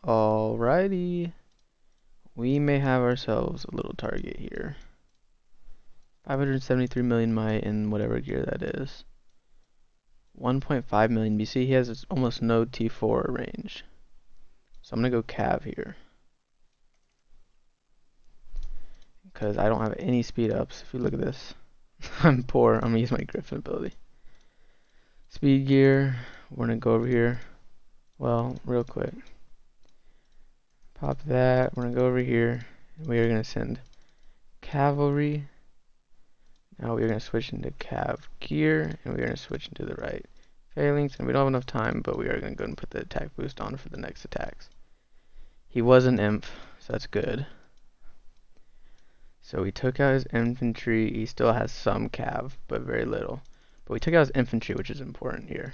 Alrighty. We may have ourselves a little target here. 573 million might in whatever gear that is. 1.5 million BC. He has almost no T4 range. So I'm going to go cav here. Because I don't have any speed ups. If you look at this, I'm poor. I'm going to use my Griffin ability. Speed gear. We're going to go over here. Well, real quick. Pop that. We're going to go over here. And we are going to send cavalry. Now we are going to switch into cav gear. And we are going to switch into the right phalanx. And we don't have enough time, but we are going to go and put the attack boost on for the next attacks. He was an imp, so that's good. So we took out his infantry. He still has some cav, but very little. But we took out his infantry, which is important here.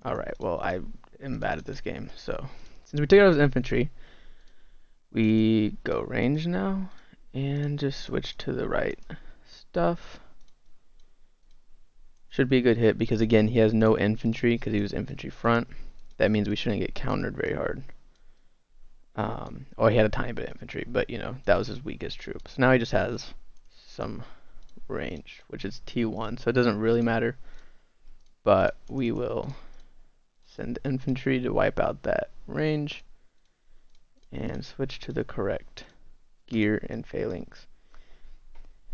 Alright, well, I am bad at this game. So, since we took out his infantry, we go range now. And just switch to the right stuff. Should be a good hit, because again, he has no infantry, because he was infantry front. That means we shouldn't get countered very hard. Or he had a tiny bit of infantry, but you know, that was his weakest troop. So now he just has some range, which is T1, so it doesn't really matter. But we will send infantry to wipe out that range and switch to the correct gear and phalanx.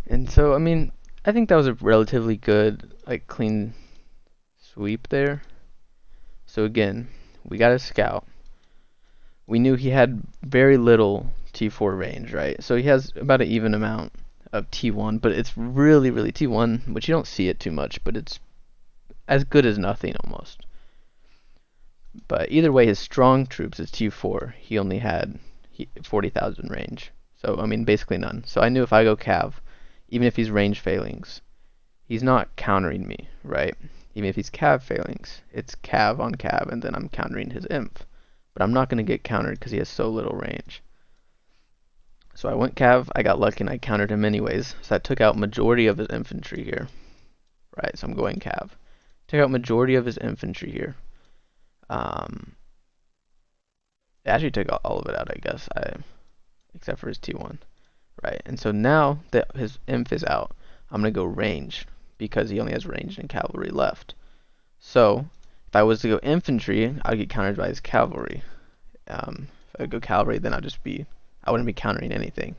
And so, I mean, I think that was a relatively good, like, clean sweep there. So again, we got a scout. We knew he had very little T4 range, right? So he has about an even amount of T1, but it's really, really T1, which you don't see it too much, but it's as good as nothing almost. But either way, his strong troops is T4. He only had 40,000 range. So, I mean, basically none. So I knew if I go cav, even if he's range phalanx, he's not countering me, right? Even if he's cav phalanx, it's cav on cav, and then I'm countering his imp. But I'm not going to get countered because he has so little range. So I went cav, I got lucky, and I countered him anyways. So I took out majority of his infantry here. Right, so I'm going cav. Took out majority of his infantry here. It actually took all of it out, I guess, except for his T1. Right, and so now that his imp is out, I'm going to go range, because he only has range and cavalry left. So, if I was to go infantry, I'd get countered by his cavalry. If I go cavalry, then I wouldn't be countering anything.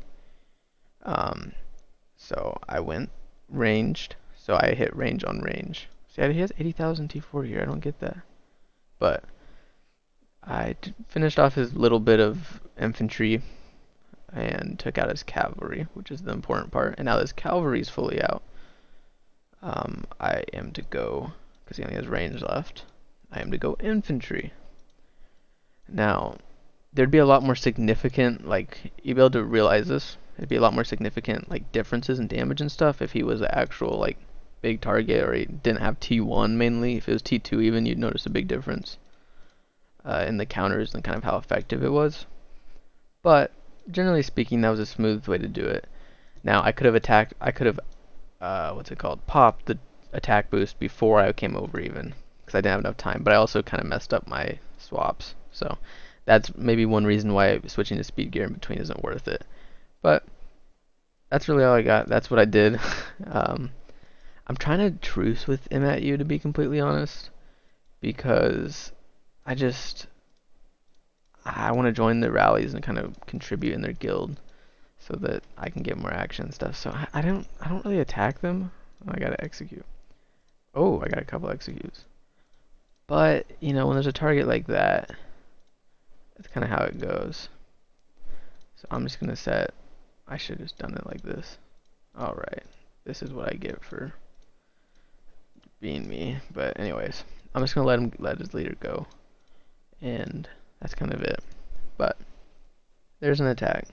So I went ranged, so I hit range on range. See, he has 80,000 T4 here, I don't get that. But I finished off his little bit of infantry and took out his cavalry, which is the important part. And now this cavalry is fully out. I am to go, because he only has range left, I am to go infantry. Now, there'd be a lot more significant, like, you'd be able to realize this, it'd be a lot more significant, like, differences in damage and stuff if he was an actual, like, big target, or he didn't have T1 mainly. If it was T2 even, you'd notice a big difference in the counters and kind of how effective it was. But, generally speaking, that was a smooth way to do it. Now, I could have popped the attack boost before I came over even, because I didn't have enough time, but I also kind of messed up my swaps. So that's maybe one reason why switching to speed gear in between isn't worth it. But that's really all I got. That's what I did. I'm trying to truce with him at you, to be completely honest, because I want to join the rallies and kind of contribute in their guild so that I can get more action and stuff. So I don't really attack them. Oh, I gotta execute. Oh, I got a couple executes. But, you know, when there's a target like that, that's kind of how it goes. So I'm just gonna set, I should have just done it like this. Alright, this is what I get for being me. But anyways, I'm just gonna let his leader go. And that's kind of it. But there's an attack.